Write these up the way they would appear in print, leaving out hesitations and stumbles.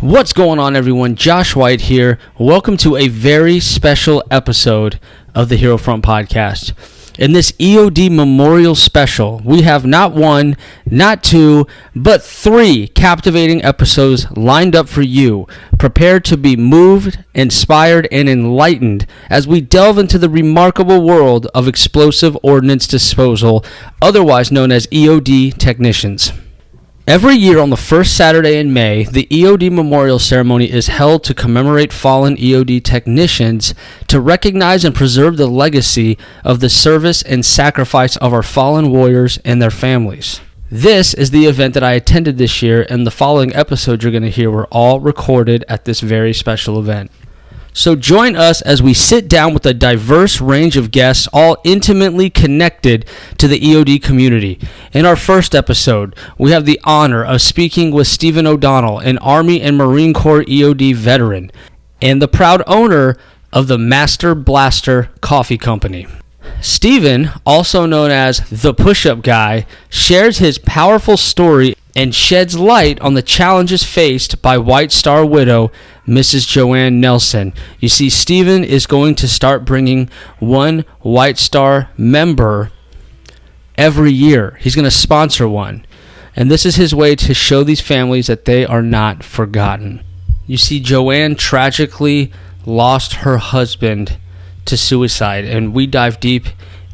What's going on, everyone? Josh White here. Welcome to a very special episode of the HeroFront Podcast. In this EOD Memorial Special, we have not one, not two, but three captivating episodes lined up for you. Prepare to be moved, inspired, and enlightened as we delve into the remarkable world of Explosive Ordnance Disposal, otherwise known as EOD technicians. Every year on the first Saturday in May, the EOD Memorial Ceremony is held to commemorate fallen EOD technicians, to recognize and preserve the legacy of the service and sacrifice of our fallen warriors and their families. This is the event that I attended this year, and the following episodes you're going to hear were all recorded at this very special event. So join us as we sit down with a diverse range of guests, all intimately connected to the EOD community. In our first episode, we have the honor of speaking with Stephen O'Donnell, an Army and Marine Corps EOD veteran, and the proud owner of the Master Blaster Coffee Company. Stephen, also known as the Push-Up Guy, shares his powerful story and sheds light on the challenges faced by White Star widow Mrs. Joanne Nelson. You see, Stephen is going to start bringing one White Star member every year. He's going to sponsor one. And this is his way to show these families that they are not forgotten. You see, Joanne tragically lost her husband to suicide, and we dive deep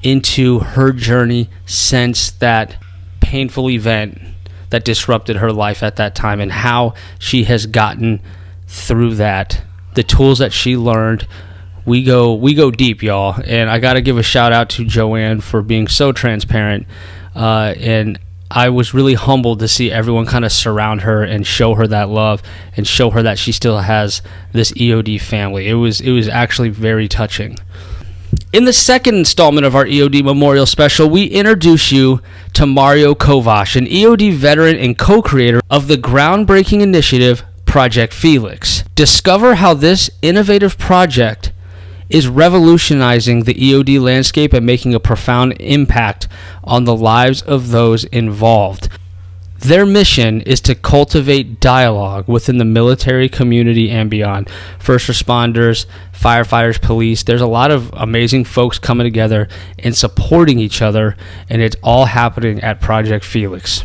into her journey since that painful event that disrupted her life at that time, and how she has gotten through that, the tools that she learned. We go deep, y'all, and I got to give a shout out to Joanne for being so transparent, and I was really humbled to see everyone kind of surround her and show her that love and show her that she still has this EOD family. It was actually very touching. In the second installment of our EOD Memorial Special, we introduce you to Mario Kovach, an EOD veteran and co-creator of the groundbreaking initiative Project Felix. Discover how this innovative project is revolutionizing the EOD landscape and making a profound impact on the lives of those involved. Their mission is to cultivate dialogue within the military community and beyond. First responders, firefighters, police. There's a lot of amazing folks coming together and supporting each other, and it's all happening at Project Felix.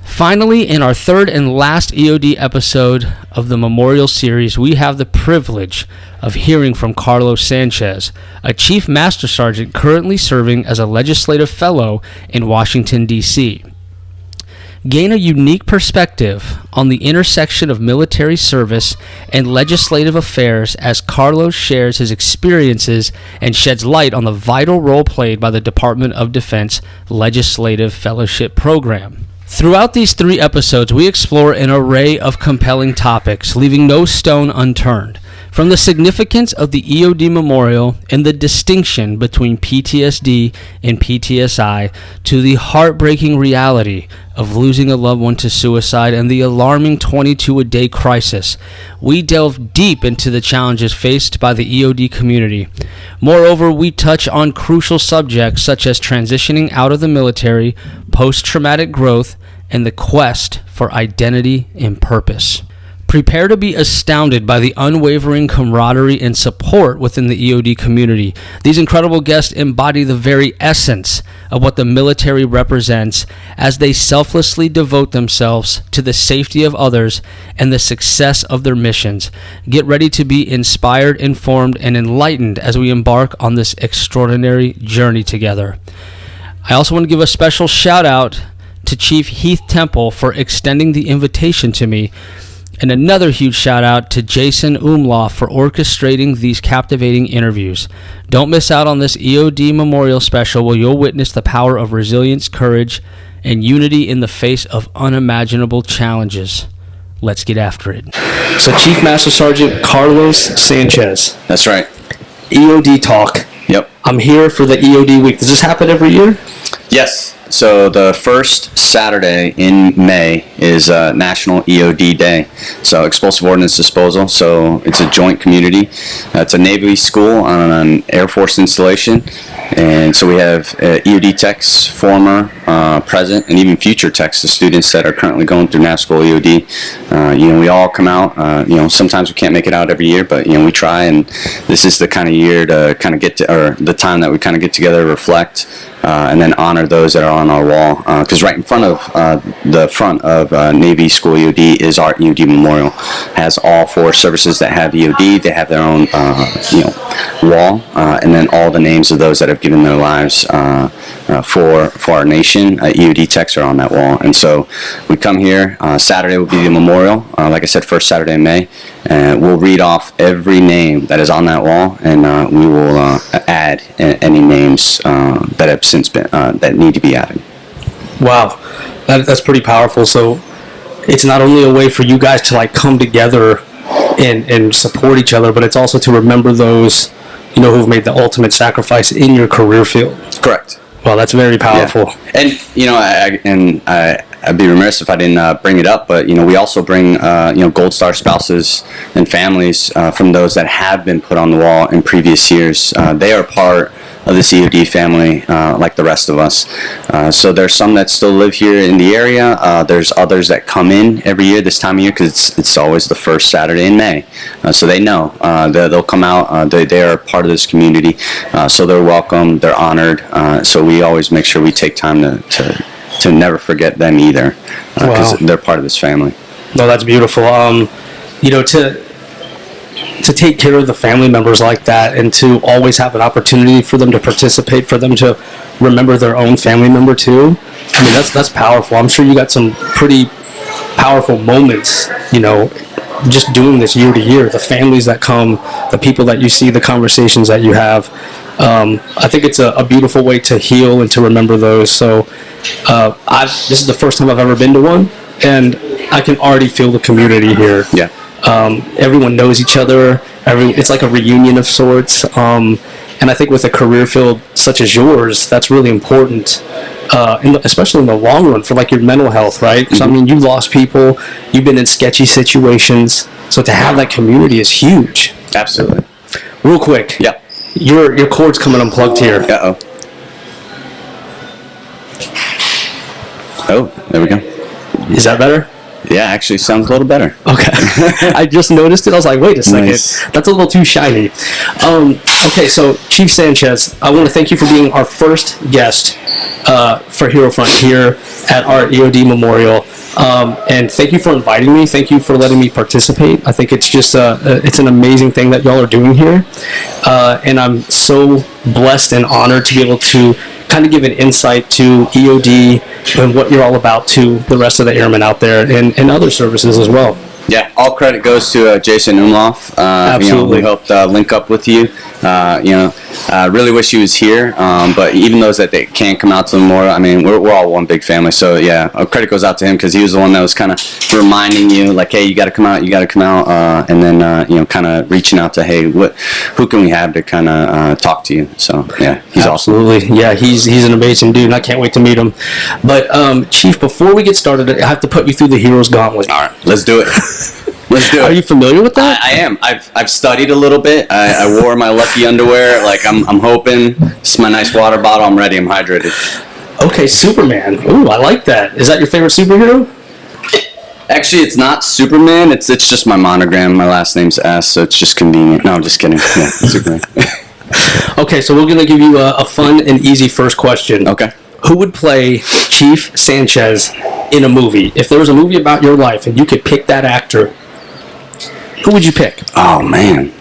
Finally, in our third and last EOD episode of the Memorial Series, we have the privilege of hearing from Carlos Sanchez, a Chief Master Sergeant currently serving as a Legislative Fellow in Washington, D.C. Gain a unique perspective on the intersection of military service and legislative affairs as Carlos shares his experiences and sheds light on the vital role played by the Department of Defense Legislative Fellowship Program. Throughout these three episodes, we explore an array of compelling topics, leaving no stone unturned. From the significance of the EOD Memorial and the distinction between PTSD and PTSI, to the heartbreaking reality of losing a loved one to suicide and the alarming 22-a-day crisis, we delve deep into the challenges faced by the EOD community. Moreover, we touch on crucial subjects such as transitioning out of the military, post-traumatic growth, and the quest for identity and purpose. Prepare to be astounded by the unwavering camaraderie and support within the EOD community. These incredible guests embody the very essence of what the military represents as they selflessly devote themselves to the safety of others and the success of their missions. Get ready to be inspired, informed, and enlightened as we embark on this extraordinary journey together. I also want to give a special shout out to Chief Heath Temple for extending the invitation to me. And another huge shout out to Jason Umlauf for orchestrating these captivating interviews. Don't miss out on this EOD Memorial Special, where you'll witness the power of resilience, courage, and unity in the face of unimaginable challenges. Let's get after it. So Chief Master Sergeant Carlos Sanchez. That's right. EOD Talk. Yep. I'm here for the EOD week. Does this happen every year? Yes. So the first Saturday in May is National EOD Day. So Explosive Ordnance Disposal. So it's a joint community. It's a Navy school on an Air Force installation. And so we have EOD techs, former present, and even future techs, the students that are currently going through NAV School EOD. We all come out. Sometimes we can't make it out every year, but we try. And this is the kind of year to kind of or the time that we kind of get together, reflect, and then honor those that are on our wall. Because right in front of Navy School EOD is our EOD Memorial. Has all 4 services that have EOD. They have their own wall, and then all the names of those that have given their lives for our nation. EOD techs are on that wall, and so we come here. Saturday will be the memorial. Like I said, first Saturday in May, and we'll read off every name that is on that wall, and we will add any names that have since been that need to be added. Wow, that's pretty powerful. So it's not only a way for you guys to like come together and support each other, but it's also to remember those who've made the ultimate sacrifice in your career field. Correct. Well, that's very powerful. Yeah. And I'd be remiss if I didn't bring it up, but we also bring Gold Star spouses and families from those that have been put on the wall in previous years. They are part of this EOD family, like the rest of us. So there's some that still live here in the area. There's others that come in every year this time of year because it's always the first Saturday in May. So they know they'll come out. They are part of this community. So they're welcome. They're honored. So we always make sure we take time to never forget them either, because they're part of this family. No, that's beautiful. To take care of the family members like that, and to always have an opportunity for them to participate, for them to remember their own family member too. I mean, that's powerful. I'm sure you got some pretty powerful moments, just doing this year to year. The families that come, the people that you see, the conversations that you have. I think it's a beautiful way to heal and to remember those. So this is the first time I've ever been to one, and I can already feel the community here. Yeah. Everyone knows each other. It's like a reunion of sorts. And I think with a career field such as yours, that's really important, especially in the long run for like your mental health, right? Mm-hmm. So I mean, you lost people, you've been in sketchy situations, so to have that community is huge. Absolutely. Real quick. Yeah. Your cord's coming unplugged here. Uh-oh. Oh, there we go. Is that better? Yeah, actually sounds a little better. Okay. I just noticed it. I was like, wait a second. Nice. That's a little too shiny. Okay, so Chief Sanchez, I want to thank you for being our first guest for HeroFront here at our EOD Memorial. And thank you for inviting me. Thank you for letting me participate. I think it's just it's an amazing thing that y'all are doing here. And I'm so blessed and honored to be able to kind of give an insight to EOD and what you're all about to the rest of the airmen out there and other services as well. Yeah, all credit goes to Jason Umloff. Absolutely. We helped link up with you. I really wish he was here, but even those that they can't come out to the memorial, I mean, we're all one big family. So, yeah, credit goes out to him because he was the one that was kind of reminding you, like, hey, you got to come out, and then, kind of reaching out to, hey, who can we have to kind of talk to you? So, yeah, he's absolutely awesome. Yeah, he's an amazing dude, and I can't wait to meet him. But, Chief, before we get started, I have to put you through the Hero's Gauntlet. All right, let's do it. Let's do it. Are you familiar with that? I am. I've studied a little bit. I wore my lucky underwear. Like I'm hoping. This is my nice water bottle. I'm ready. I'm hydrated. Okay, Superman. Ooh, I like that. Is that your favorite superhero? Actually, it's not Superman. It's just my monogram. My last name's S, so it's just convenient. No, I'm just kidding. Yeah, Superman. Okay, so we're gonna give you a fun and easy first question. Okay. Who would play Chief Sanchez in a movie? If there was a movie about your life and you could pick that actor, who would you pick? Oh, man.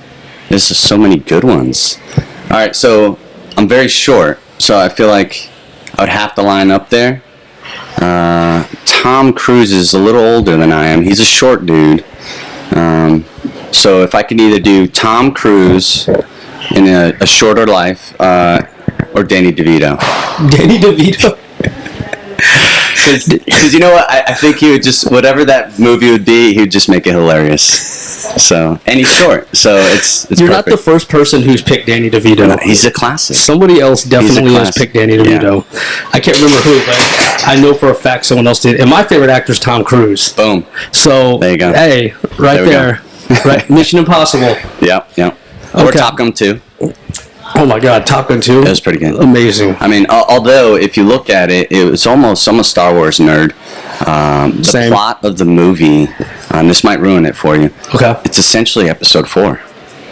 There's just so many good ones. All right, so I'm very short, so I feel like I would have to line up there. Tom Cruise is a little older than I am. He's a short dude. So if I could either do Tom Cruise in a shorter life or Danny DeVito. Danny DeVito? Because you know what? I think he would just, whatever that movie would be, he would just make it hilarious. So, and he's short, so it's You're perfect. Not the first person who's picked Danny DeVito. No, he's a classic. Somebody else definitely has picked Danny DeVito. Yeah. I can't remember who, but I know for a fact someone else did. And my favorite actor is Tom Cruise. Boom. So, there you go. Hey, right there. Right, Mission Impossible. Yeah. Okay. Or Top Gun 2. Oh my God, Top Gun 2? It was pretty good. Amazing. I mean, although if you look at it, it was almost, I'm a Star Wars nerd. The plot of the movie, this might ruin it for you. Okay. It's essentially episode 4.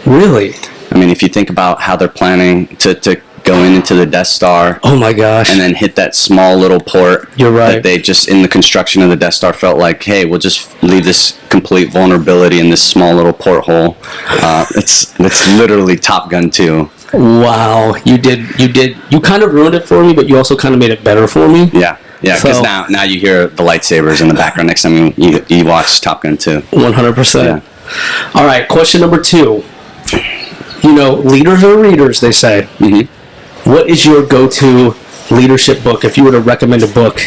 Really? I mean, if you think about how they're planning to go into the Death Star. Oh my gosh. And then hit that small little port. You're right. That they just, in the construction of the Death Star, felt like, hey, we'll just leave this complete vulnerability in this small little porthole. It's literally Top Gun 2. Wow. You kind of ruined it for me, but you also kind of made it better for me. Yeah, because now you hear the lightsabers in the background next time you watch Top Gun 2. 100%. Yeah. All right, question number 2. You know, leaders are readers, they say. Mm-hmm. What is your go-to leadership book if you were to recommend a book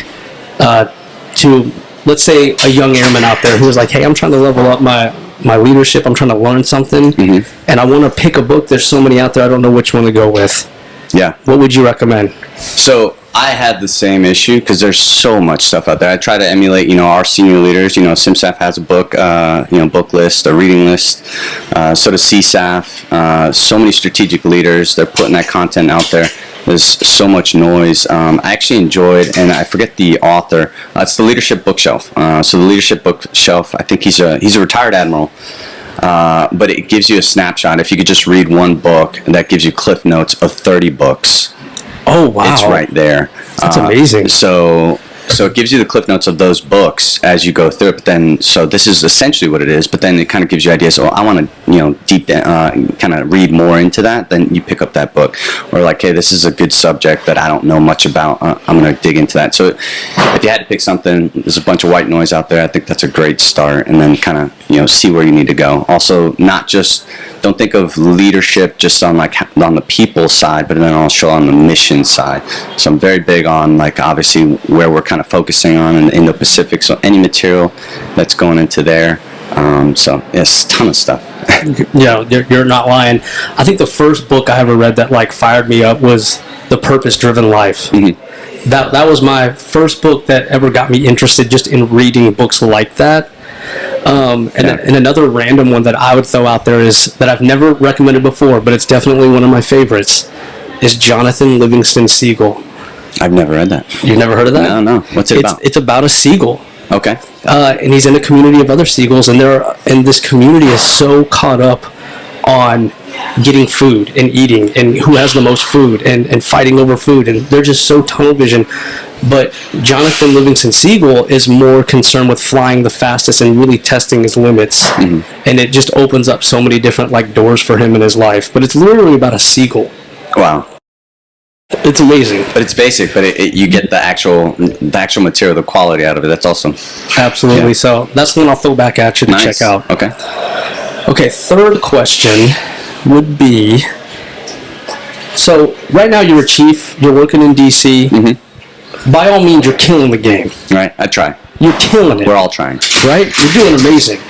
to, let's say, a young airman out there who is like, hey, I'm trying to level up my leadership, I'm trying to learn something, and I want to pick a book. There's so many out there, I don't know which one to go with. Yeah. What would you recommend? So I had the same issue because there's so much stuff out there. I try to emulate, our senior leaders. SimSAF has a book, book list, a reading list. So does CSAF. So many strategic leaders. They're putting that content out there. There's so much noise. I actually enjoyed, and I forget the author. It's the Leadership Bookshelf. So the Leadership Bookshelf, I think he's a retired admiral. But it gives you a snapshot. If you could just read one book, that gives you cliff notes of 30 books. Oh, wow. It's right there. That's amazing. So it gives you the cliff notes of those books as you go through it. But then, so this is essentially what it is. But then it kind of gives you ideas. So I want to, kind of read more into that. Then you pick up that book. Or like, hey, this is a good subject that I don't know much about. I'm going to dig into that. So if you had to pick something, there's a bunch of white noise out there. I think that's a great start. And then kind of, see where you need to go. Also, don't think of leadership just on the people side, but then also on the mission side. So I'm very big on obviously where we're kind of focusing on in the Indo-Pacific. So any material that's going into there. So yes, a ton of stuff. Yeah, you're not lying. I think the first book I ever read that fired me up was The Purpose-Driven Life. Mm-hmm. That was my first book that ever got me interested just in reading books like that. And another random one that I would throw out there is that I've never recommended before, but it's definitely one of my favorites, is Jonathan Livingston Seagull. I've never read that. You've never heard of that? No. What's it about? It's about a seagull. Okay. And he's in a community of other seagulls, and this community is so caught up on getting food and eating and who has the most food and fighting over food, and they're just so tunnel vision. But Jonathan Livingston Seagull is more concerned with flying the fastest and really testing his limits. Mm-hmm. And it just opens up so many different doors for him in his life. But it's literally about a seagull. Wow. It's amazing. But it's basic, but you get the actual material, the quality out of it. That's awesome. Absolutely. Yeah. So that's one I'll throw back at you to check out. Okay, third question would be, so right now you're a chief, you're working in D.C., mm-hmm. By all means, you're killing the game. Right, I try. You're killing it. We're all trying. Right? You're doing amazing.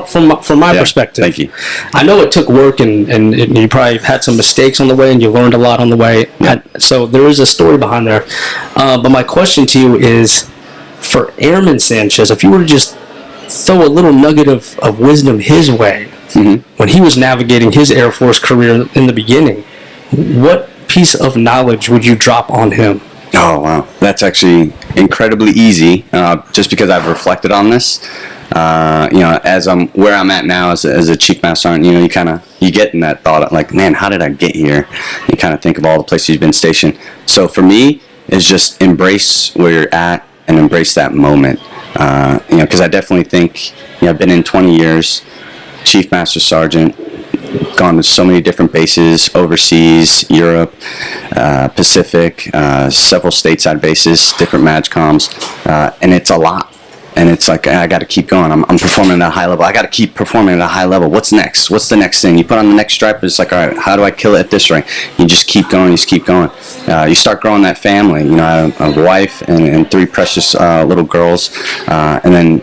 From my perspective. Thank you. I know it took work and you probably had some mistakes on the way and you learned a lot on the way. Yeah. So there is a story behind there. But my question to you is, for Airman Sanchez, if you were to just throw a little nugget of wisdom his way, mm-hmm. when he was navigating his Air Force career in the beginning, what piece of knowledge would you drop on him? Oh, wow. That's actually incredibly easy, just because I've reflected on this. As where I'm at now as a chief master sergeant, you get in that thought of man, how did I get here? You kind of think of all the places you've been stationed. So for me, it's just embrace where you're at and embrace that moment. Because I definitely think, I've been in 20 years, chief master sergeant, gone to so many different bases overseas, Europe, Pacific, several stateside bases, different MAGCOMs, and it's a lot. And it's I got to keep going. I'm performing at a high level. I got to keep performing at a high level. What's next? What's the next thing? You put on the next stripe, it's all right, how do I kill it at this rank? You just keep going, you start growing that family. I have a wife and 3 precious little girls. And then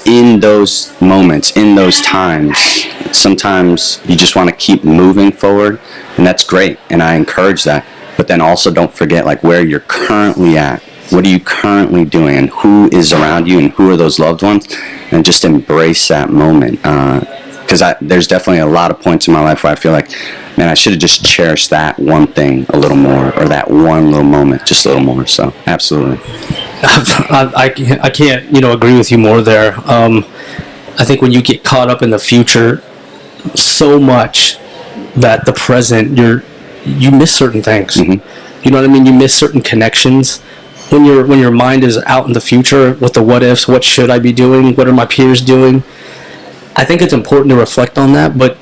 in those moments, in those times, sometimes you just want to keep moving forward, and that's great, and I encourage that. But then also don't forget where you're currently at. What are you currently doing, and who is around you, and who are those loved ones, and just embrace that moment. because there's definitely a lot of points in my life where I feel like, man, I should have just cherished that one thing a little more, or that one little moment just a little more. So absolutely. I can't, agree with you more there. I think when you get caught up in the future so much that the present, you miss certain things. Mm-hmm. You know what I mean? You miss certain connections. When your mind is out in the future with the what ifs, what should I be doing? What are my peers doing? I think it's important to reflect on that, but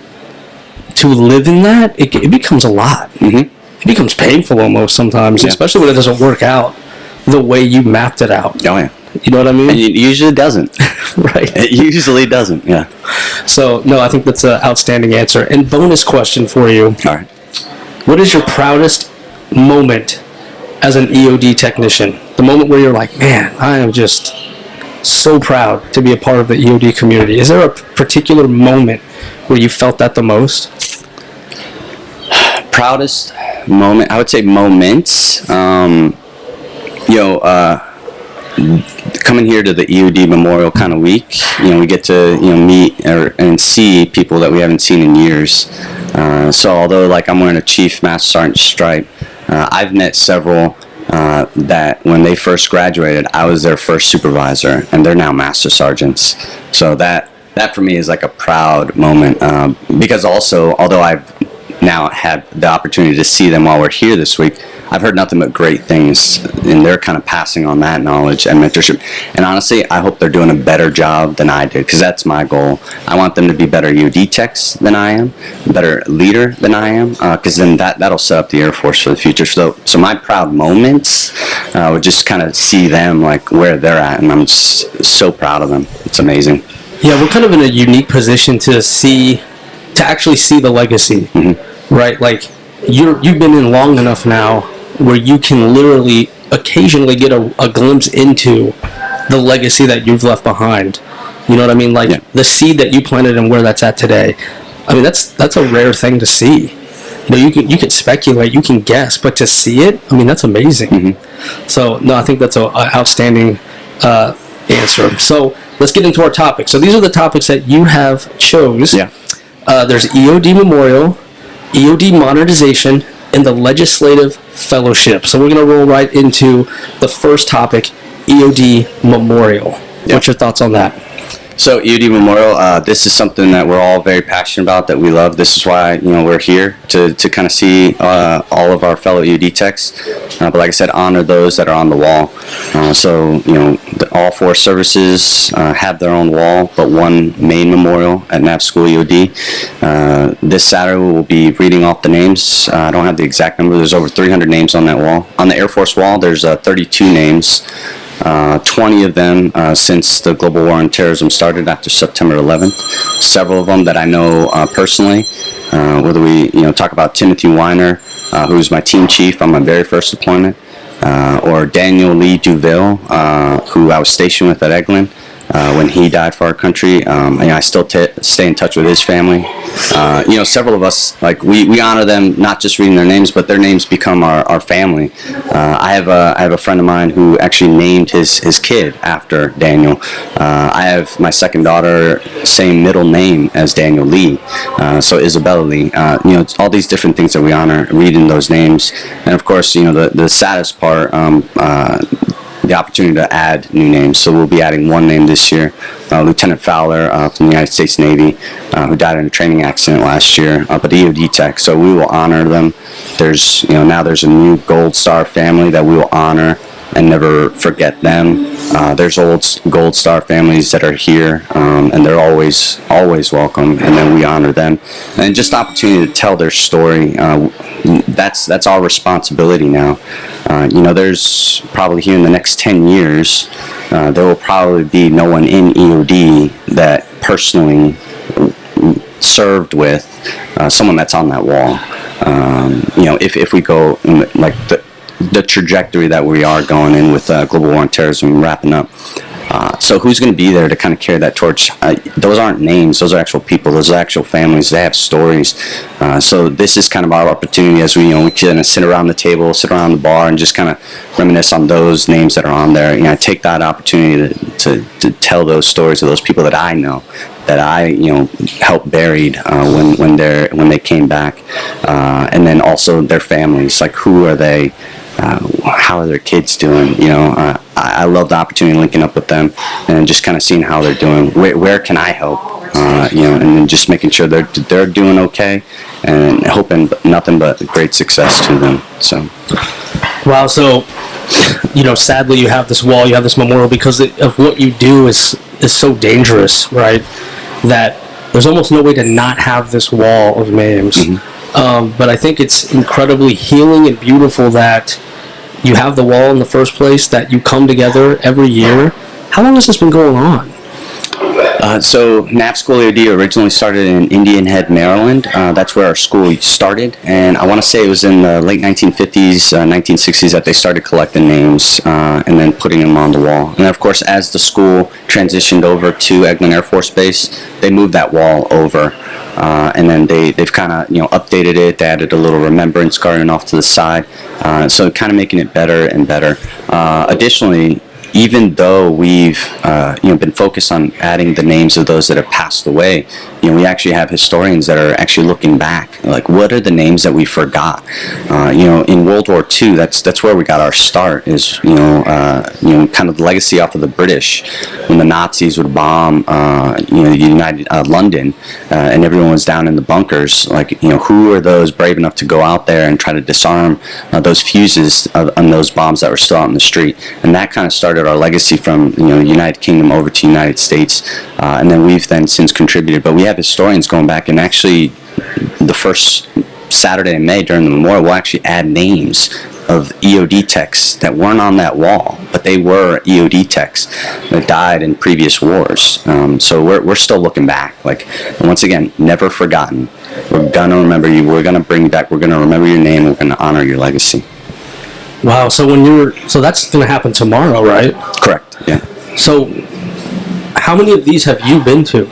to live in that, it becomes a lot. Mm-hmm. It becomes painful almost sometimes, especially when it doesn't work out the way you mapped it out. Oh, yeah. You know what I mean? And it usually doesn't. Right. It usually doesn't, yeah. So, no, I think that's an outstanding answer. And bonus question for you. All right. What is your proudest moment as an EOD technician? The moment where you're like, man, I am just so proud to be a part of the EOD community. Is there a particular moment where you felt that the most? Proudest moment? I would say moments. Coming here to the EOD Memorial kind of week, we get to meet and see people that we haven't seen in years. So although I'm wearing a Chief Master Sergeant stripe, I've met several that when they first graduated, I was their first supervisor, and they're now Master Sergeants. So that for me is like a proud moment, because also, although I've now had the opportunity to see them while we're here this week, I've heard nothing but great things, and they're kind of passing on that knowledge and mentorship. And honestly, I hope they're doing a better job than I did, because that's my goal. I want them to be better EOD techs than I am, better leader than I am, because then that'll set up the Air Force for the future. So my proud moments would just kind of see them where they're at, and I'm just so proud of them. It's amazing. Yeah, we're kind of in a unique position to actually see the legacy, mm-hmm. right? You've been in long enough now where you can literally occasionally get a glimpse into the legacy that you've left behind. You know what I mean? The seed that you planted and where that's at today. I mean, that's a rare thing to see. You can speculate, you can guess, but to see it, I mean, that's amazing. Mm-hmm. So, no, I think that's an outstanding answer. So, let's get into our topic. So, these are the topics that you have chose. Yeah. There's EOD Memorial, EOD Modernization, and the Legislative Fellowship. So we're going to roll right into the first topic, EOD Memorial. Yep. What's your thoughts on that? So EOD Memorial, this is something that we're all very passionate about, that we love. This is why we're here to kind of see all of our fellow EOD techs. But like I said, honor those that are on the wall. So all four services have their own wall, but one main memorial at NAV School EOD. This Saturday we'll be reading off the names. I don't have the exact number. There's over 300 names on that wall. On the Air Force wall, there's 32 names. 20 of them since the global war on terrorism started after September 11th. Several of them that I know personally, whether we talk about Timothy Weiner, who was my team chief on my very first deployment, or Daniel Lee Duville, who I was stationed with at Eglin when he died for our country. I still stay in touch with his family. Several of us, we honor them, not just reading their names, but their names become our family. I have a friend of mine who actually named his kid after Daniel. I have my second daughter, same middle name as Daniel Lee, so Isabella Lee. It's all these different things that we honor, reading those names. And of course, the saddest part, the opportunity to add new names. So we'll be adding one name this year, Lieutenant Fowler from the United States Navy, who died in a training accident last year, but EOD tech. So we will honor them. There's now there's a new Gold Star family that we will honor and never forget them. There's old Gold Star families that are here, and they're always welcome, and then we honor them. And just the opportunity to tell their story, that's our responsibility now. There's probably here in the next 10 years, there will probably be no one in EOD that personally served with someone that's on that wall. If we go the trajectory that we are going in with global war on terrorism wrapping up. So who's going to be there to kind of carry that torch? Those aren't names. Those are actual people. Those are actual families. They have stories. So this is kind of our opportunity as we kind of sit around the table, sit around the bar, and just kind of reminisce on those names that are on there. Take that opportunity to tell those stories to those people that I know. that I helped buried when they came back, and then also their families, like who are they, how are their kids doing? I love the opportunity of linking up with them and just kind of seeing how they're doing. Where can I help? And then just making sure they're doing okay, and hoping nothing but great success to them. So, wow. So, sadly, you have this wall, you have this memorial because of what you do is so dangerous, right? That there's almost no way to not have this wall of names. Mm-hmm. But I think it's incredibly healing and beautiful that you have the wall in the first place, that you come together every year. How long has this been going on? So NAP School EOD originally started in Indian Head, Maryland. That's where our school started, and I want to say it was in the late 1950s, 1960s that they started collecting names and then putting them on the wall. And then, of course, as the school transitioned over to Eglin Air Force Base, they moved that wall over, and then they've kind of updated it. They added a little remembrance garden off to the side, so kind of making it better and better. Additionally, even though we've been focused on adding the names of those that have passed away, we actually have historians that are actually looking back, like what are the names that we forgot? In World War II, that's where we got our start. Is kind of the legacy off of the British when the Nazis would bomb United London, and everyone was down in the bunkers. Like who are those brave enough to go out there and try to disarm those fuses on those bombs that were still out in the street? And that kind of started our legacy from United Kingdom over to United States, and then we've then since contributed. But we have historians going back, and actually the first Saturday in May during the memorial we'll actually add names of EOD techs that weren't on that wall, but they were EOD techs that died in previous wars. So we're still looking back, like, once again, never forgotten. We're gonna remember you, we're gonna bring you back, we're gonna remember your name, we're gonna honor your legacy. Wow, so so that's going to happen tomorrow, right? Correct, yeah. So how many of these have you been to?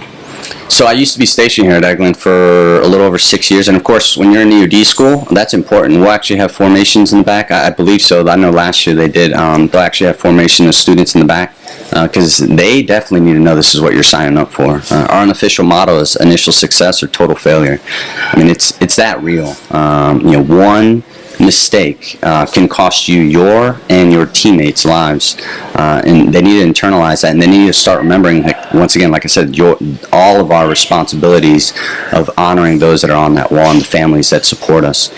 So I used to be stationed here at Eglin for a little over 6 years, and of course, when you're in EOD school, that's important. We'll actually have formations in the back. I believe so. I know last year they did. They'll actually have formation of students in the back because they definitely need to know this is what you're signing up for. Our unofficial motto is initial success or total failure. I mean, it's that real. One mistake can cost you your and your teammates' lives, and they need to internalize that, and they need to start remembering, like, once again, like I said, all of our responsibilities of honoring those that are on that wall and the families that support us.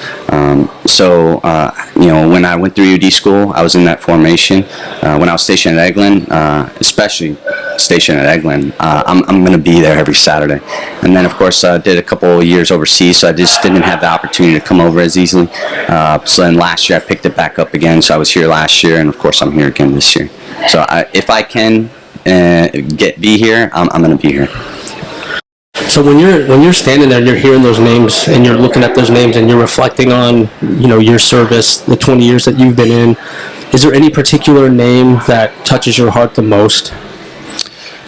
When I went through EOD school, I was in that formation. When I was stationed at Eglin, especially stationed at Eglin, I'm going to be there every Saturday. And then, of course, I did a couple of years overseas, so I just didn't have the opportunity to come over as easily. So then last year I picked it back up again, so I was here last year, and of course I'm here again this year. So if I can be here, I'm going to be here. So when you're standing there and you're hearing those names and you're looking at those names and you're reflecting on your service, the 20 years that you've been in, is there any particular name that touches your heart the most?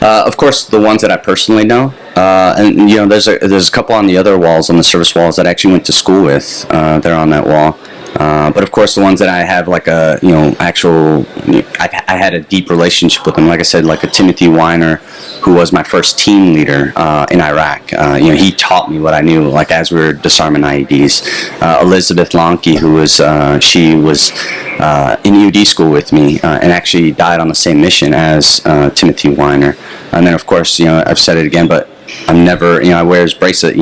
Of course, the ones that I personally know, and there's a couple on the other walls, on the service walls, that I actually went to school with. They're on that wall. But of course, the ones that I have like I had a deep relationship with them. Like I said, like a Timothy Weiner, who was my first team leader in Iraq. He taught me what I knew, like as we were disarming IEDs. Elizabeth Lonke, who was in EOD school with me, and actually died on the same mission as Timothy Weiner. And then, of course, I've said it again, but I'm never, I wear his bracelet,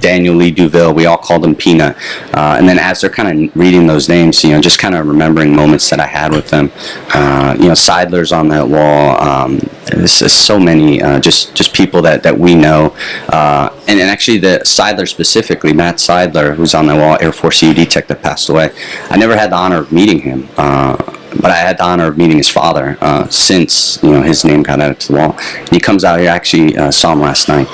Daniel Lee Duville, we all called him Peanut. And then as they're kind of reading those names, just kind of remembering moments that I had with them. Seidler's on that wall. There's so many, just people that we know. And actually, the Seidler specifically, Matt Seidler, who's on that wall, Air Force EOD tech that passed away, I never had the honor of meeting him. But I had the honor of meeting his father since his name got added to the wall. And he comes out here. I actually saw him last night.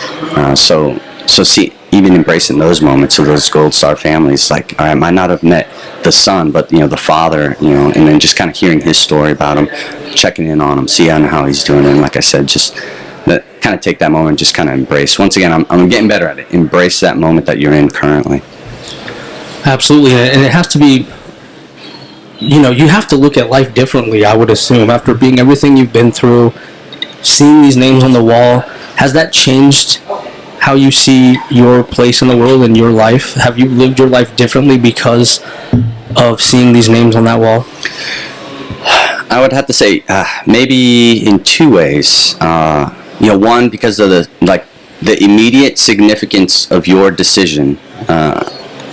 So see, even embracing those moments of those Gold Star families, like I might not have met the son, but the father, and then just kind of hearing his story about him, checking in on him, seeing how he's doing, and like I said, just kind of take that moment, just kind of embrace. Once again, I'm getting better at it. Embrace that moment that you're in currently. Absolutely, and it has to be. You have to look at life differently, I would assume, after being everything you've been through, seeing these names on the wall. Has that changed how you see your place in the world and your life? Have you lived your life differently because of seeing these names on that wall? I would have to say maybe in two ways. One, because of the immediate significance of your decision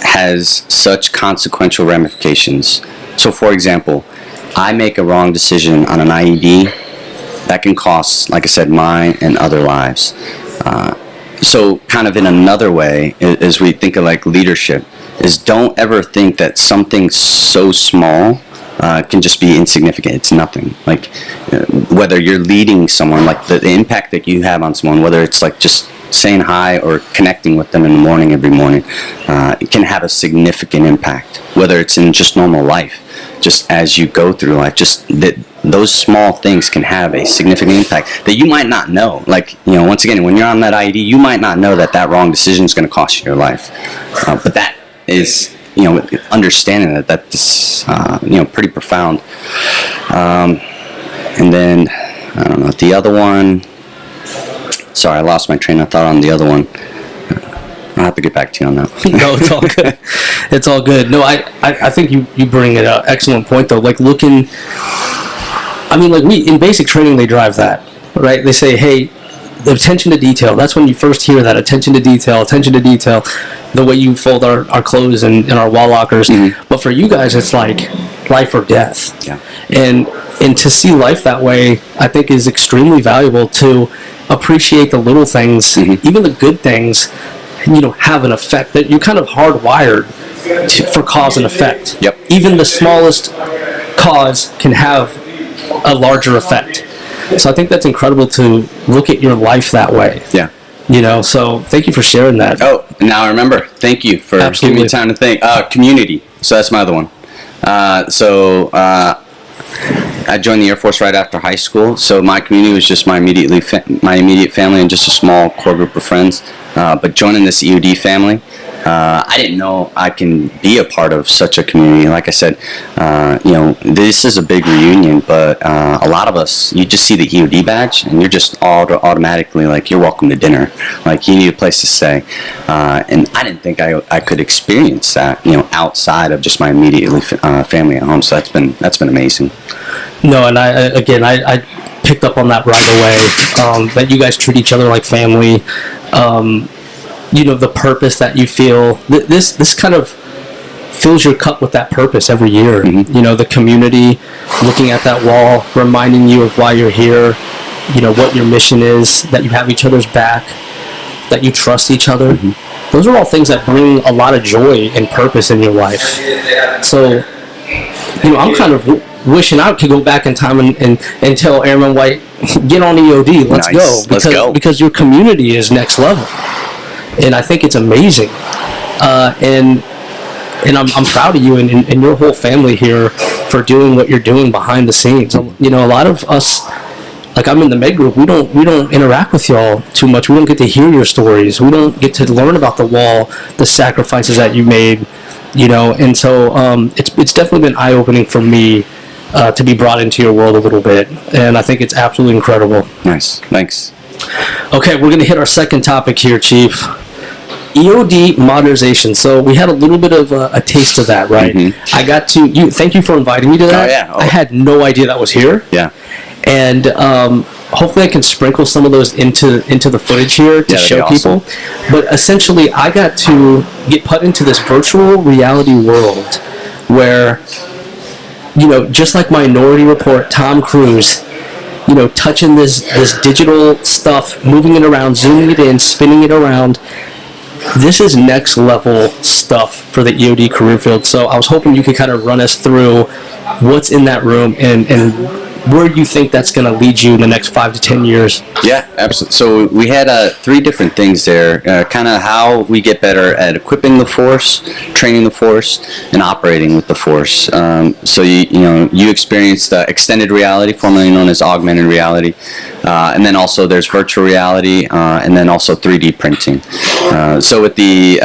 has such consequential ramifications. So, for example, I make a wrong decision on an IED, that can cost, like I said, mine and other lives. So kind of in another way, as we think of like leadership, is don't ever think that something so small can just be insignificant. It's nothing. Like whether you're leading someone, like the impact that you have on someone, whether it's like just saying hi or connecting with them in the morning every morning, it can have a significant impact. Whether it's in just normal life, just as you go through life, just that those small things can have a significant impact that you might not know. Like, once again, when you're on that IED, you might not know that wrong decision is going to cost you your life. But that is, understanding that's, pretty profound. And then, I don't know, the other one, sorry, I lost my train of thought on the other one. I'll have to get back to you on that. No, it's all good. It's all good. No, I think you bring an excellent point, though. Like looking, in basic training, they drive that, right? They say, hey, the attention to detail. That's when you first hear that, attention to detail, the way you fold our clothes in our wall lockers. Mm-hmm. But for you guys, it's like life or death. Yeah. And to see life that way, I think is extremely valuable to appreciate the little things, mm-hmm. even the good things, have an effect that you're kind of hardwired for cause and effect. Yep. Even the smallest cause can have a larger effect. So I think that's incredible to look at your life that way. Yeah. So thank you for sharing that. Oh, now I remember. Thank you for giving me time to think. Community. So that's my other one. I joined the Air Force right after high school, so my community was just my immediate family and just a small core group of friends. But joining this EOD family, I didn't know I can be a part of such a community. Like I said, this is a big reunion, but a lot of us, you just see the EOD badge, and you're just automatically like, you're welcome to dinner. Like, you need a place to stay. And I didn't think I could experience that, outside of just my immediate family at home. So that's been amazing. No, and I picked up on that right away, that you guys treat each other like family. The purpose that you feel, this kind of fills your cup with that purpose every year. Mm-hmm. The community, looking at that wall, reminding you of why you're here, what your mission is, that you have each other's back, that you trust each other. Mm-hmm. Those are all things that bring a lot of joy and purpose in your life. So, I'm kind of wishing I could go back in time and tell Airman White, get on EOD, let's go. Because your community is next level. And I think it's amazing. And I'm proud of you and your whole family here for doing what you're doing behind the scenes. A lot of us, like I'm in the med group, we don't interact with y'all too much. We don't get to hear your stories. We don't get to learn about the wall, the sacrifices that you made, and so it's definitely been eye-opening for me to be brought into your world a little bit, and I think it's absolutely incredible. Nice, thanks. Okay, we're going to hit our second topic here, Chief. EOD modernization. So we had a little bit of a taste of that, right? Mm-hmm. Thank you for inviting me to that. Oh, yeah. Oh. I had no idea that was here. Yeah. And hopefully I can sprinkle some of those into the footage here to show people. But essentially, I got to get put into this virtual reality world where, just like Minority Report, Tom Cruise, touching this digital stuff, moving it around, zooming it in, spinning it around. This is next level stuff for the EOD career field. So I was hoping you could kind of run us through what's in that room and where you think that's going to lead you in the next 5 to 10 years. Yeah, absolutely. So we had 3 different things there, kind of how we get better at equipping the force, training the force, and operating with the force. So you experienced extended reality, formerly known as augmented reality, and then also there's virtual reality, and then also 3D printing. So with the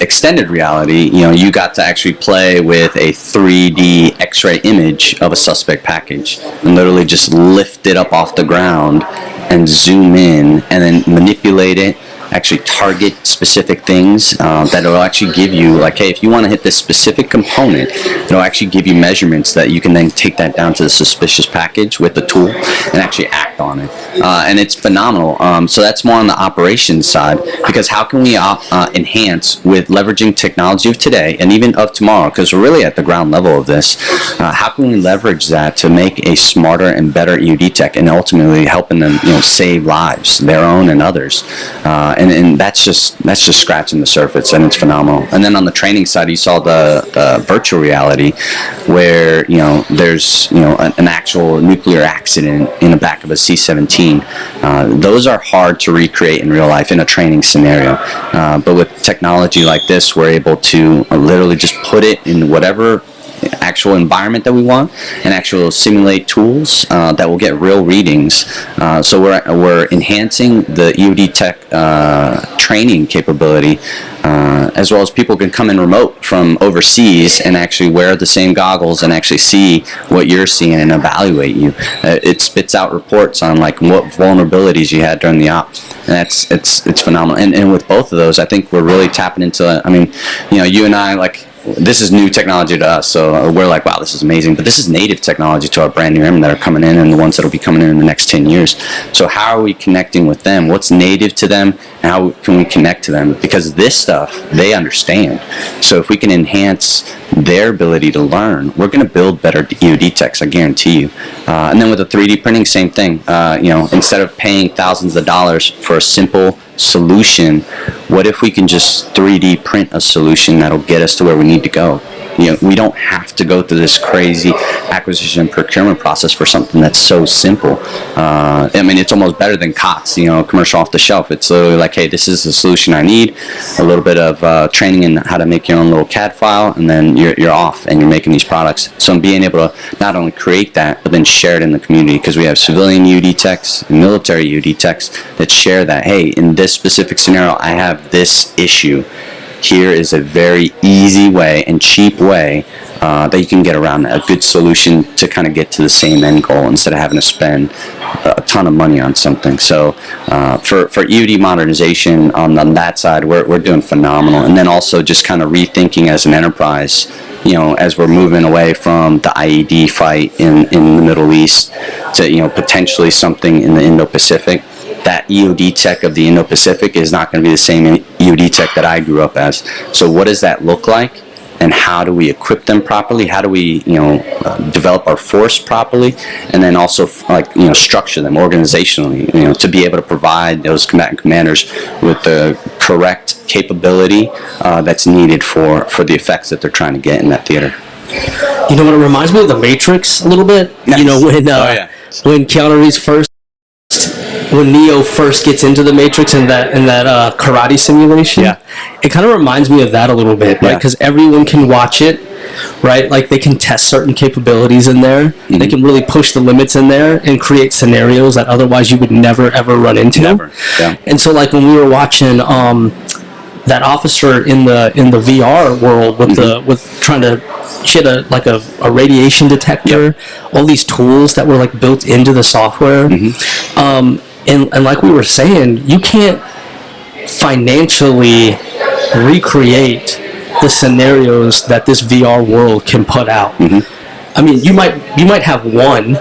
extended reality, you got to actually play with a 3D X-ray image of a suspect package and literally just lift it up off the ground and zoom in and then manipulate it, actually target specific things that will actually give you, like, hey, if you want to hit this specific component, it'll actually give you measurements that you can then take that down to the suspicious package with the tool and actually act on it. And it's phenomenal. So that's more on the operations side, because how can we enhance with leveraging technology of today and even of tomorrow, because we're really at the ground level of this. How can we leverage that to make a smarter and better EOD tech and ultimately helping them save lives, their own and others. And that's just scratching the surface, and it's phenomenal. And then on the training side, you saw the virtual reality, where there's an actual nuclear accident in the back of a C-17. Those are hard to recreate in real life in a training scenario. But with technology like this, we're able to literally just put it in whatever actual environment that we want and actual simulate tools that will get real readings. So we're enhancing the EOD tech training capability, as well as people can come in remote from overseas and actually wear the same goggles and actually see what you're seeing and evaluate you. It spits out reports on like what vulnerabilities you had during the op, and it's phenomenal. And with both of those, I think we're really tapping into. I mean, you and I, like, this is new technology to us, so we're like, wow, this is amazing. But this is native technology to our brand new airmen that are coming in and the ones that will be coming in the next 10 years. So how are we connecting with them? What's native to them? And how can we connect to them? Because this stuff, they understand. So if we can enhance their ability to learn, we're going to build better EOD techs, I guarantee you. And then with the 3D printing, same thing. Instead of paying thousands of dollars for a simple solution, what if we can just 3D print a solution that'll get us to where we need to go? We don't have to go through this crazy acquisition and procurement process for something that's so simple. I mean, it's almost better than COTS, commercial off the shelf. It's literally like, hey, this is the solution I need, a little bit of training in how to make your own little CAD file, and then you're off and you're making these products. So I'm being able to not only create that, but then share it in the community, because we have civilian EOD techs and military EOD techs that share that, hey, in this specific scenario, I have this issue. Here is a very easy way and cheap way that you can get around a good solution to kind of get to the same end goal instead of having to spend a ton of money on something. So for EOD modernization on that side, we're doing phenomenal. And then also just kind of rethinking as an enterprise, as we're moving away from the IED fight in the Middle East to potentially something in the Indo-Pacific. That EOD tech of the Indo-Pacific is not going to be the same EOD tech that I grew up as. So what does that look like? And how do we equip them properly? How do we, develop our force properly? And then also, structure them organizationally, to be able to provide those combatant commanders with the correct capability that's needed for the effects that they're trying to get in that theater. You know what? It reminds me of The Matrix a little bit. Nice. When Keanu Reeves when Neo first gets into the Matrix in that karate simulation, it kind of reminds me of that a little bit, right? Because everyone can watch it, right? Like, they can test certain capabilities in there. Mm-hmm. They can really push the limits in there and create scenarios that otherwise you would never ever run into. Never. Yeah. And so, like, when we were watching that officer in the VR world with trying to shit a radiation detector, all these tools that were like built into the software. Mm-hmm. And like we were saying, you can't financially recreate the scenarios that this VR world can put out. Mm-hmm. I mean, you might have one,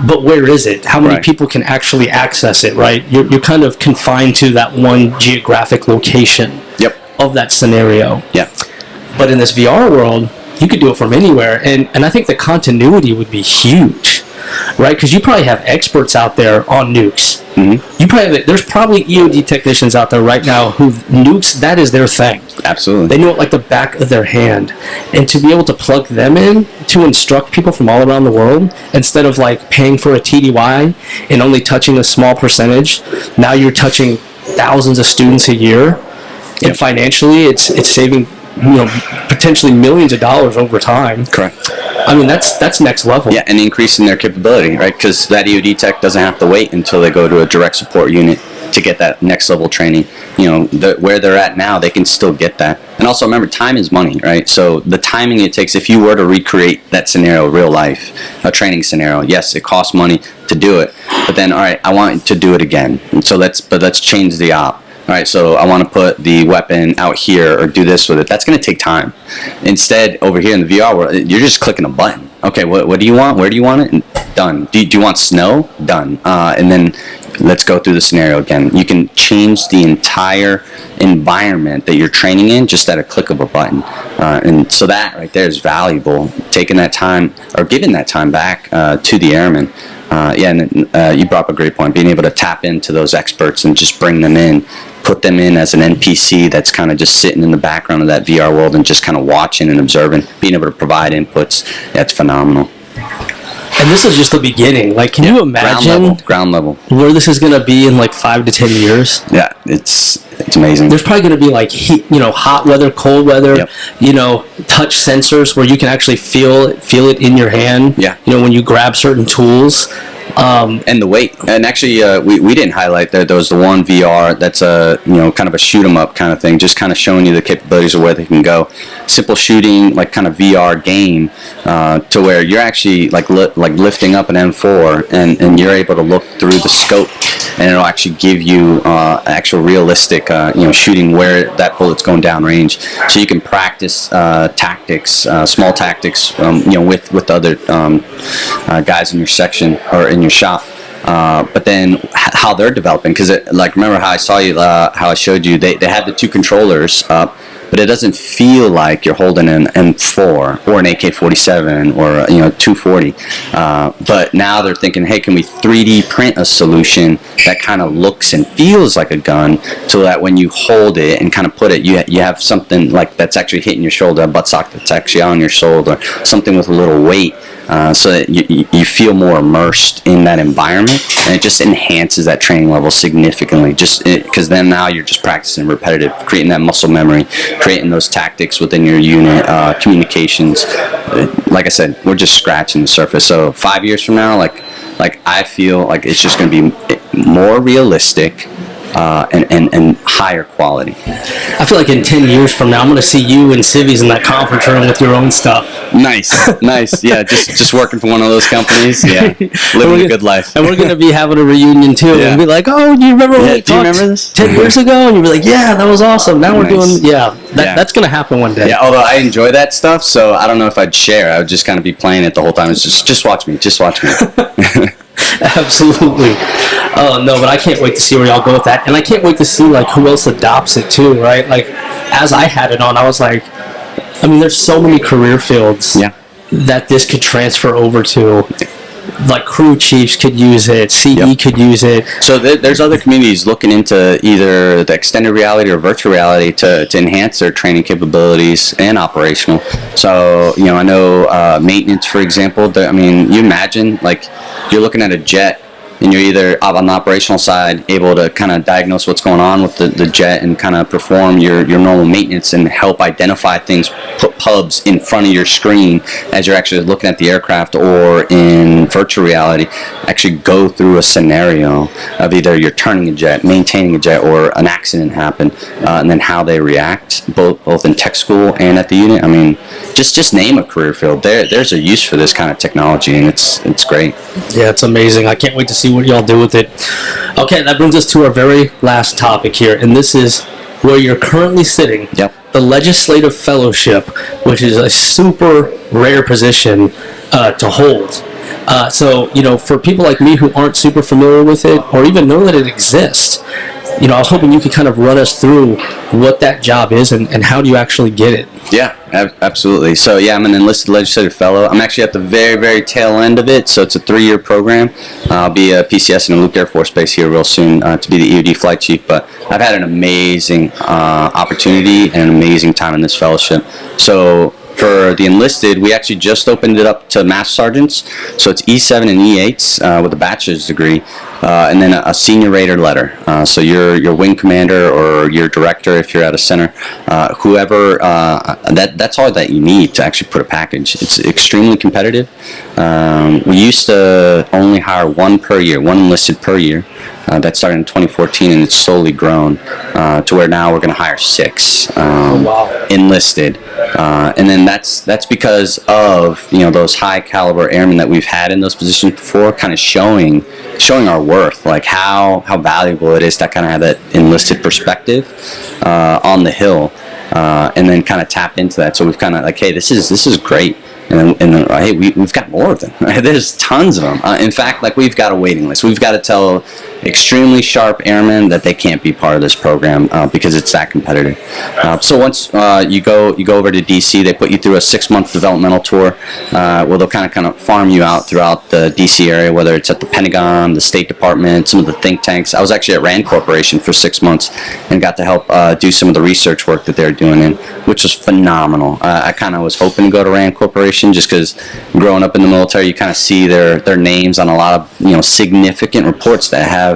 but where is it? How many people can actually access it, right? You're kind of confined to that one geographic location of that scenario. Yeah. But in this VR world, you could do it from anywhere. And I think the continuity would be huge, right? Because you probably have experts out there on nukes. Mm-hmm. There's probably EOD technicians out there right now who nukes, that is their thing. Absolutely. They know it like the back of their hand. And to be able to plug them in to instruct people from all around the world, instead of like paying for a TDY and only touching a small percentage, now you're touching thousands of students a year. And financially, it's saving potentially millions of dollars over time. Correct. I mean, that's next level. Yeah, and increasing their capability, right? Because that EOD tech doesn't have to wait until they go to a direct support unit to get that next level training. Where they're at now, they can still get that. And also remember, time is money, right? So the timing it takes, if you were to recreate that scenario, real life, a training scenario, yes, it costs money to do it. But then, all right, I want to do it again. And so let's change the op. All right, so I want to put the weapon out here or do this with it. That's going to take time. Instead, over here in the VR world, you're just clicking a button. Okay, what do you want? Where do you want it? And done. Do you want snow? Done. And then let's go through the scenario again. You can change the entire environment that you're training in just at a click of a button. And so that right there is valuable, taking that time or giving that time back to the airmen. You brought up a great point, being able to tap into those experts and just bring them in, put them in as an NPC that's kind of just sitting in the background of that VR world and just kind of watching and observing, being able to provide inputs. That's phenomenal. And this is just the beginning. Like, can you imagine ground level where this is going to be in like 5 to 10 years? Yeah, it's amazing. There's probably going to be like heat, hot weather, cold weather, touch sensors where you can actually feel it in your hand. Yeah. When you grab certain tools. And the weight. And actually, we didn't highlight that there was the one VR that's kind of a shoot 'em up kind of thing, just kind of showing you the capabilities of where they can go. Simple shooting, like kind of VR game, to where you're actually like lifting up an M4 and you're able to look through the scope, and it'll actually give you actual realistic shooting where that bullet's going down range, so you can practice tactics, small tactics, with other guys in your section or in your shop. But then how they're developing, because remember how I saw you, how I showed you, they had the two controllers up, but it doesn't feel like you're holding an M4 or an AK-47 or 240. But now they're thinking, hey, can we 3D print a solution that kind of looks and feels like a gun, so that when you hold it and kind of put it, you have something like that's actually hitting your shoulder, a buttstock that's actually on your shoulder, something with a little weight. So that you feel more immersed in that environment, and it just enhances that training level significantly, just because then now you're just practicing repetitive, creating that muscle memory, creating those tactics within your unit, communications. Like I said, we're just scratching the surface. So 5 years from now, like I feel like it's just going to be more realistic, and higher quality. I feel like in 10 years from now, I'm going to see you and Civies in that conference room with your own stuff. Nice. Yeah, just working for one of those companies. Yeah, living a good life. And we're going to be having a reunion too. Yeah. And be like, oh, do you remember when we talked remember this? 10 years ago? And you'll be like, yeah, that was awesome. Now we're doing, that's going to happen one day. Yeah, although I enjoy that stuff, so I don't know if I'd share. I would just kind of be playing it the whole time. It's just watch me. Absolutely. No, but I can't wait to see where y'all go with that, and I can't wait to see like who else adopts it too, right? Like, as I had it on, I was like, there's so many career fields that this could transfer over to. Like, crew chiefs could use it, CE could use it. So there's other communities looking into either the extended reality or virtual reality to enhance their training capabilities and operational. So, I know maintenance, for example. You imagine, like, you're looking at a jet, and you're either on the operational side able to kind of diagnose what's going on with the jet and kind of perform your normal maintenance and help identify things, put pubs in front of your screen as you're actually looking at the aircraft, or in virtual reality actually go through a scenario of either you're turning a jet, maintaining a jet, or an accident happened, and then how they react both in tech school and at the unit. Just name a career field. There's a use for this kind of technology, and it's great. Yeah, it's amazing. I can't wait to see what y'all do with it. Okay, that brings us to our very last topic here, and this is where you're currently sitting. Yep. The Legislative Fellowship, which is a super rare position to hold. So, for people like me who aren't super familiar with it or even know that it exists, I was hoping you could kind of run us through what that job is and how do you actually get it. Yeah, absolutely. So, I'm an enlisted legislative fellow. I'm actually at the very, very tail end of it, so it's a 3-year program. I'll be a PCS in the Luke Air Force Base here real soon to be the EOD flight chief, but I've had an amazing opportunity and an amazing time in this fellowship. So, for the enlisted, we actually just opened it up to master sergeants, so it's E7 and E8s with a bachelor's degree, and then a senior rater letter. So your wing commander or your director, if you're at a center, whoever, that's all that you need to actually put a package. It's extremely competitive. We used to only hire one enlisted per year. that started in 2014, and it's slowly grown to where now we're going to hire 6 enlisted, and then that's because of those high caliber airmen that we've had in those positions before, kind of showing our worth, like how valuable it is to kind of have that enlisted perspective on the Hill, and then kind of tap into that. So we've kind of like, hey, this is great. And then hey, we've got more of them. There's tons of them. In fact, like, we've got a waiting list. We've got to tell extremely sharp airmen that they can't be part of this program because it's that competitive. So once you go over to DC, they put you through a 6-month developmental tour where they'll kind of farm you out throughout the DC area, whether it's at the Pentagon, the State Department, some of the think tanks. I was actually at Rand Corporation for 6 months and got to help do some of the research work that they're doing, which was phenomenal. I kind of was hoping to go to Rand Corporation just because growing up in the military, you kind of see their names on a lot of significant reports that have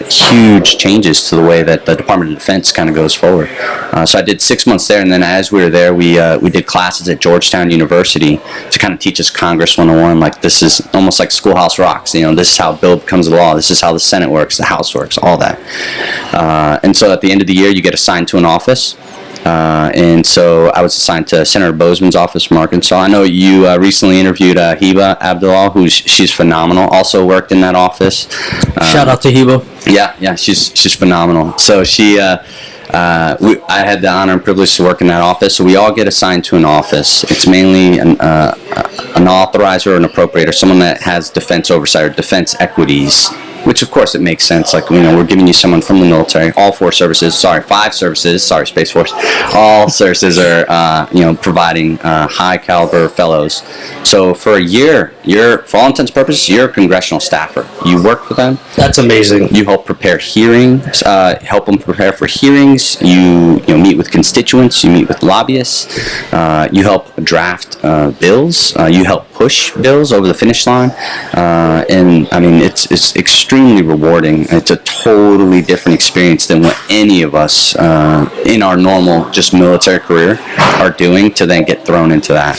huge changes to the way that the Department of Defense kind of goes forward. So I did 6 months there, and then as we were there, we did classes at Georgetown University to kind of teach us Congress 101. Like, this is almost like Schoolhouse Rocks. This is how a bill becomes a law. This is how the Senate works, the House works, all that. And so at the end of the year, you get assigned to an office. And so I was assigned to Senator Bozeman's office from Arkansas. I know you recently interviewed Heba Abdullah, she's phenomenal. Also worked in that office. Shout out to Heba. Yeah, she's phenomenal. So I had the honor and privilege to work in that office. So we all get assigned to an office. It's mainly an authorizer or an appropriator, someone that has defense oversight or defense equities, which of course it makes sense. Like, we're giving you someone from the military, all 5 services, Space Force. All services are, providing high caliber fellows. So for a year, for all intents and purposes, you're a congressional staffer. You work for them. That's amazing. You help prepare hearings, help them prepare for hearings. You meet with constituents. You meet with lobbyists. You help draft bills. You help push bills over the finish line. And I mean, it's extremely rewarding. It's a totally different experience than what any of us in our normal just military career are doing to then get thrown into that.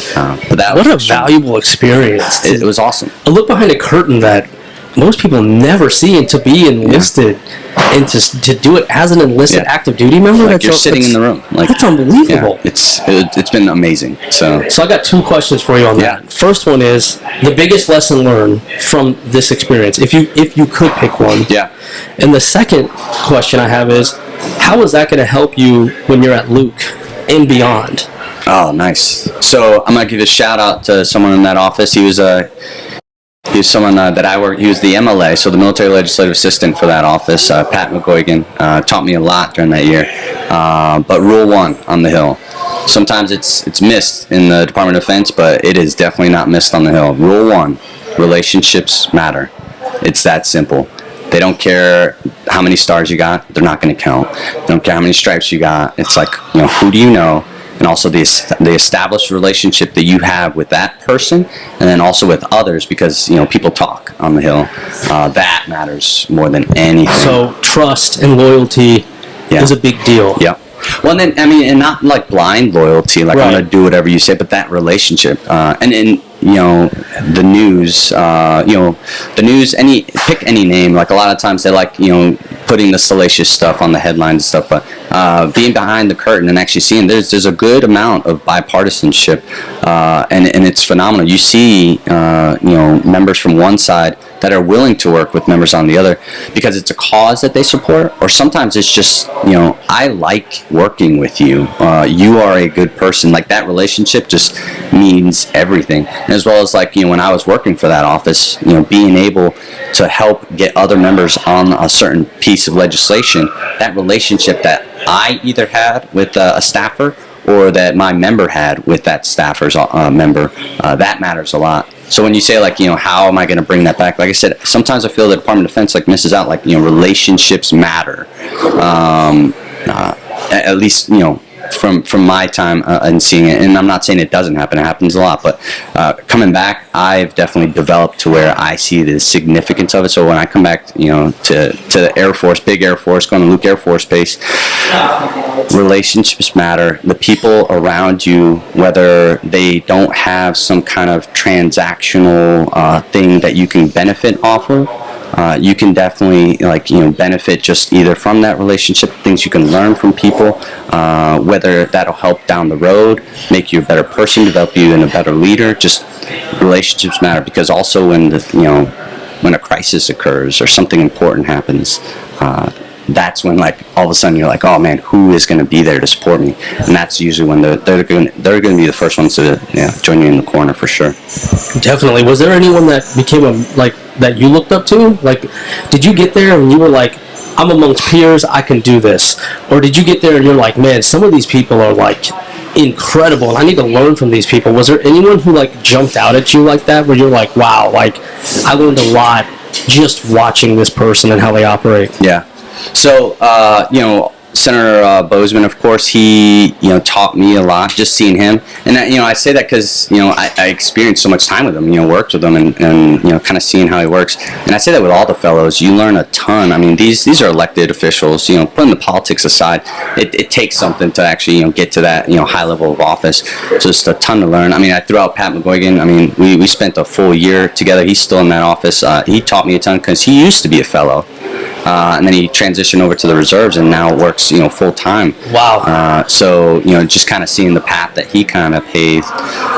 But that what a valuable experience. It was awesome. A look behind a curtain that most people never see, and to be enlisted and to do it as an enlisted active duty member. Like, you're sitting in the room. Like, that's unbelievable. Yeah, it's been amazing. So I got 2 questions for you on that. First one is the biggest lesson learned from this experience, if you could pick one. Yeah. And the second question I have is, how is that going to help you when you're at Luke and beyond? Oh, nice. So I'm gonna give a shout out to someone in that office. He was someone that I worked. He was the MLA, so the military legislative assistant for that office. Pat McGuigan taught me a lot during that year. But Rule 1 on the Hill. Sometimes it's missed in the Department of Defense, but it is definitely not missed on the Hill. Rule 1: relationships matter. It's that simple. They don't care how many stars you got; they're not going to count. They don't care how many stripes you got. It's like, who do you know? And also the established relationship that you have with that person, and then also with others, because people talk on the Hill. That matters more than anything. So trust and loyalty is a big deal. Yeah. Well, then and not like blind loyalty, like, I'm gonna do whatever you say, but that relationship, and the news, pick any name. Like, a lot of times they like putting the salacious stuff on the headlines and stuff, but being behind the curtain and actually seeing there's a good amount of bipartisanship, and it's phenomenal. You see members from one side that are willing to work with members on the other because it's a cause that they support, or sometimes it's just I like working with you. You are a good person. Like, that relationship just means everything. And as well as, like, when I was working for that office, being able to help get other members on a certain piece of legislation, that relationship that I either had with a staffer or that my member had with that staffer's member, that matters a lot. So when you say, like, how am I going to bring that back? Like I said, sometimes I feel the Department of Defense misses out. Like, relationships matter. At least, from my time and seeing it, and I'm not saying it doesn't happen, it happens a lot, but coming back, I've definitely developed to where I see the significance of it. So when I come back, to the Air Force, big Air Force, going to Luke Air Force Base, relationships matter. The people around you, whether they don't have some kind of transactional thing that you can benefit off of, you can definitely benefit just either from that relationship, things you can learn from people, whether that'll help down the road, make you a better person, develop you in a better leader. Just relationships matter, because also when a crisis occurs or something important happens, that's when all of a sudden you're like, oh man, who is going to be there to support me? And that's usually when they're going to be the first ones to join you in the corner, for sure. Definitely. Was there anyone that became that you looked up to? Did you get there and you were like, I'm amongst peers, I can do this? Or did you get there and you're like, man, some of these people are incredible and I need to learn from these people? Was there anyone who jumped out at you like that, where you're like, wow, I learned a lot just watching this person and how they operate? Yeah. So, Senator Bozeman, of course, he, taught me a lot, just seeing him. And, I say that because, I experienced so much time with him, worked with him and kind of seeing how he works. And I say that with all the fellows. You learn a ton. I mean, these are elected officials, putting the politics aside. It takes something to actually, get to that, high level of office. Just a ton to learn. I mean, I threw out Pat McGuigan. I mean, we spent a full year together. He's still in that office. He taught me a ton because he used to be a fellow. And then he transitioned over to the reserves and now works, full time. Wow. So, just kind of seeing the path that he kind of paved.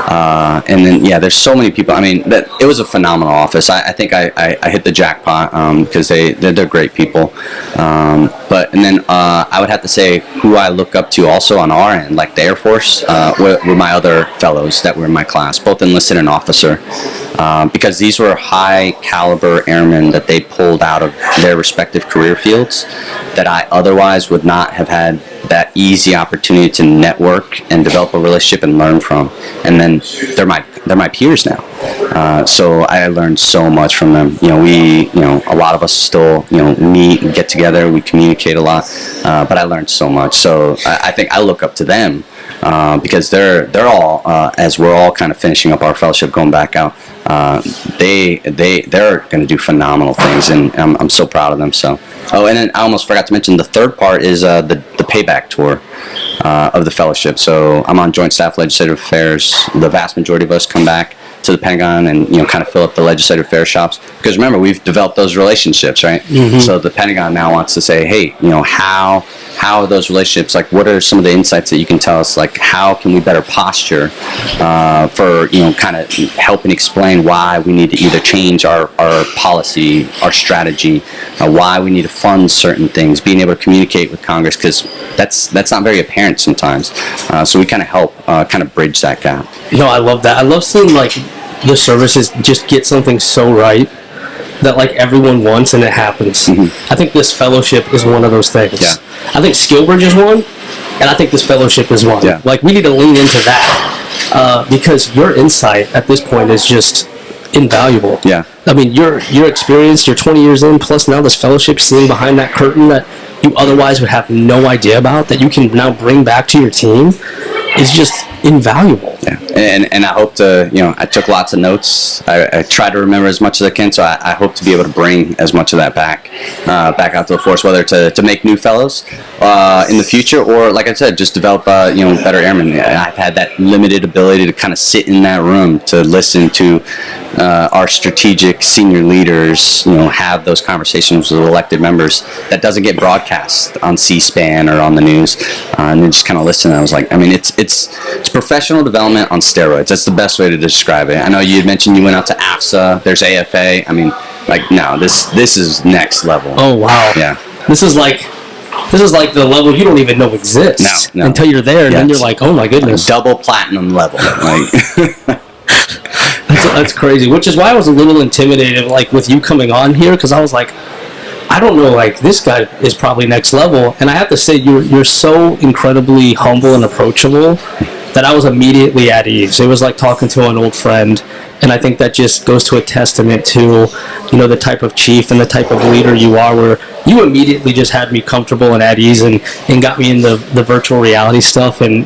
And then, there's so many people. I mean, it was a phenomenal office. I think I hit the jackpot because they're great people. And then I would have to say who I look up to also on our end, like the Air Force, were my other fellows that were in my class, both enlisted and officer. Because these were high caliber airmen that they pulled out of their respective career fields that I otherwise would not have had that easy opportunity to network and develop a relationship and learn from. And then they're my peers now. So I learned so much from them. A lot of us still, meet and get together. We communicate a lot, but I learned so much. So I think I look up to them. Because they're all, as we're all kind of finishing up our fellowship, going back out, they're going to do phenomenal things, and I'm so proud of them. So, and then I almost forgot to mention the third part is the payback tour of the fellowship. So I'm on Joint Staff Legislative Affairs. The vast majority of us come back to the Pentagon and kind of fill up the legislative affairs shops, because remember, we've developed those relationships, right? Mm-hmm. So the Pentagon now wants to say, hey, how are those relationships, what are some of the insights that you can tell us, how can we better posture for kind of helping explain why we need to either change our policy, our strategy, why we need to fund certain things, being able to communicate with Congress, because that's not very apparent sometimes. So we kind of help kind of bridge that gap. I love that. I love seeing the services just get something so right that everyone wants, and it happens. Mm-hmm. I think this fellowship is one of those things. Yeah. I think Skillbridge is one, and I think this fellowship is one. Yeah. We need to lean into that because your insight at this point is just invaluable. Yeah. I mean, your experience, you're 20 years in, plus now this fellowship, seeing behind that curtain that you otherwise would have no idea about, that you can now bring back to your team, is just invaluable. Yeah, and I hope to, I took lots of notes. I try to remember as much as I can, so I hope to be able to bring as much of that back out to the force, whether to make new fellows in the future, or like I said, just develop better airmen. I've had that limited ability to kind of sit in that room to listen to our strategic senior leaders, have those conversations with elected members that doesn't get broadcast on C-SPAN or on the news, and then just kind of listen. I was like, I mean, it's professional development on steroids. That's the best way to describe it. I know you had mentioned you went out to AFSA. There's AFA. I mean, no, this is next level. Oh wow. Yeah. This is like the level you don't even know exists until you're there, and then you're like, oh my goodness. Double platinum level. That's crazy. Which is why I was a little intimidated, with you coming on here, because I was like, I don't know, this guy is probably next level. And I have to say, you're so incredibly humble and approachable that I was immediately at ease. It was like talking to an old friend. And I think that just goes to a testament to, the type of chief and the type of leader you are, where you immediately just had me comfortable and at ease and got me in the virtual reality stuff. And,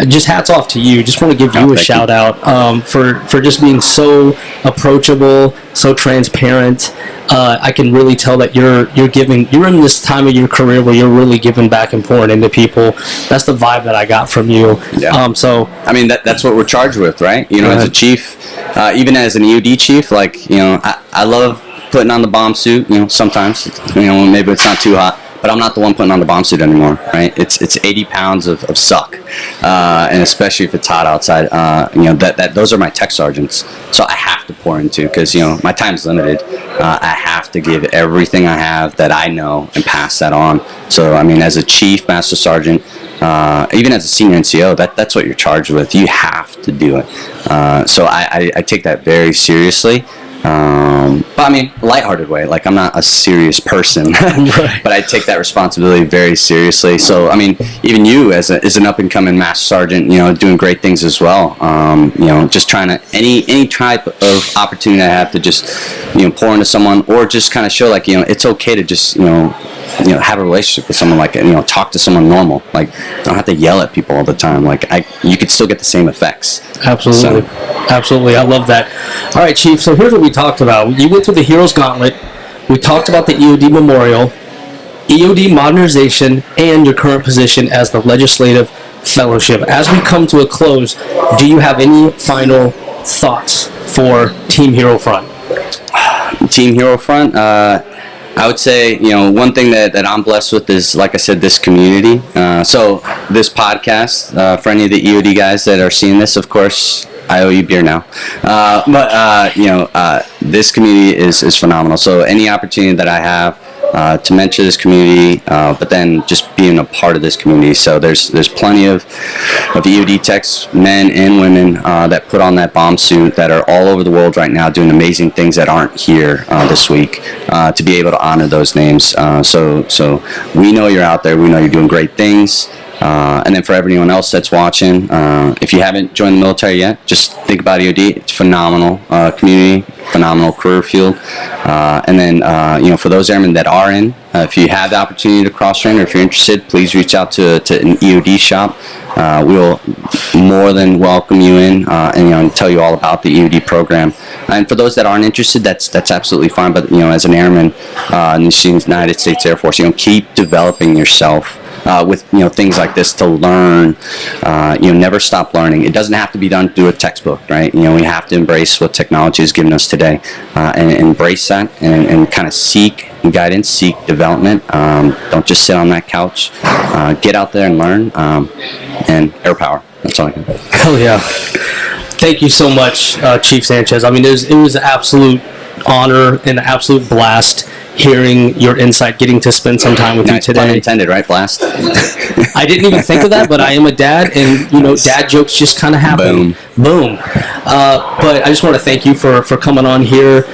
just hats off to you. Just want to give you a shout out for just being so approachable, so transparent. I can really tell that you're in this time of your career where you're really giving back and pouring into people. That's the vibe that I got from you. Yeah. So I mean, that's what we're charged with, right? As a chief, even as an EOD chief, I love putting on the bomb suit. Sometimes, maybe it's not too hot. But I'm not the one putting on the bomb suit anymore, right? It's 80 pounds of suck, and especially if it's hot outside. Those are my tech sergeants, so I have to pour into, because my time's limited. I have to give everything I have that I know and pass that on. So I mean, as a chief, master sergeant, even as a senior NCO, that's what you're charged with. You have to do it. So I take that very seriously. But I mean, lighthearted way. Like, I'm not a serious person, Right. but I take that responsibility very seriously. So I mean, even you as an up and coming master sergeant, doing great things as well. Just trying to any type of opportunity I have to just pour into someone, or just kind of show like it's okay to just have a relationship with someone, like talk to someone normal. Like, don't have to yell at people all the time. Like, you could still get the same effects. Absolutely. So. Absolutely. I love that. All right, Chief. So here's what we talked about. You went through the Heroes Gauntlet. We talked about the EOD Memorial, EOD modernization, and your current position as the Legislative Fellowship. As we come to a close, do you have any final thoughts for Team HeroFront? Team HeroFront, I would say, one thing that I'm blessed with is, like I said, this community. So this podcast, for any of the EOD guys that are seeing this, of course, I owe you beer now. This community is phenomenal. So any opportunity that I have to mentor this community, but then just being a part of this community. So there's plenty of EOD techs, men and women, that put on that bomb suit, that are all over the world right now doing amazing things that aren't here this week, to be able to honor those names. So we know you're out there. We know you're doing great things. And then for everyone else that's watching, if you haven't joined the military yet, just think about EOD. It's a phenomenal community, phenomenal career field. And then, for those airmen that are in, if you have the opportunity to cross-train, or if you're interested, please reach out to an EOD shop. We'll more than welcome you in, and tell you all about the EOD program. And for those that aren't interested, that's absolutely fine. But as an airman in the United States Air Force, keep developing yourself. With things like this to learn, never stop learning. It doesn't have to be done through a textbook, right? We have to embrace what technology has given us today, and embrace that, and kind of seek guidance, seek development. Don't just sit on that couch. Get out there and learn, and air power. That's all I can. Hell yeah. Thank you so much, Chief Sanchez. I mean, it was an absolute honor and an absolute blast hearing your insight, getting to spend some time with you today. Pun intended, right? Blast. I didn't even think of that, but I am a dad, and dad jokes just kind of happen. Boom. But I just want to thank you for coming on here.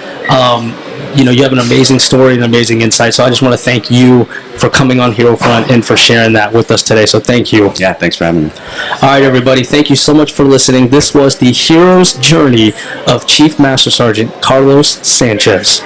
You have an amazing story and amazing insight, so I just want to thank you for coming on HeroFront and for sharing that with us today. So thank you. Yeah, thanks for having me. All right, everybody, thank you so much for listening. This was the hero's journey of Chief Master Sergeant Carlos Sanchez.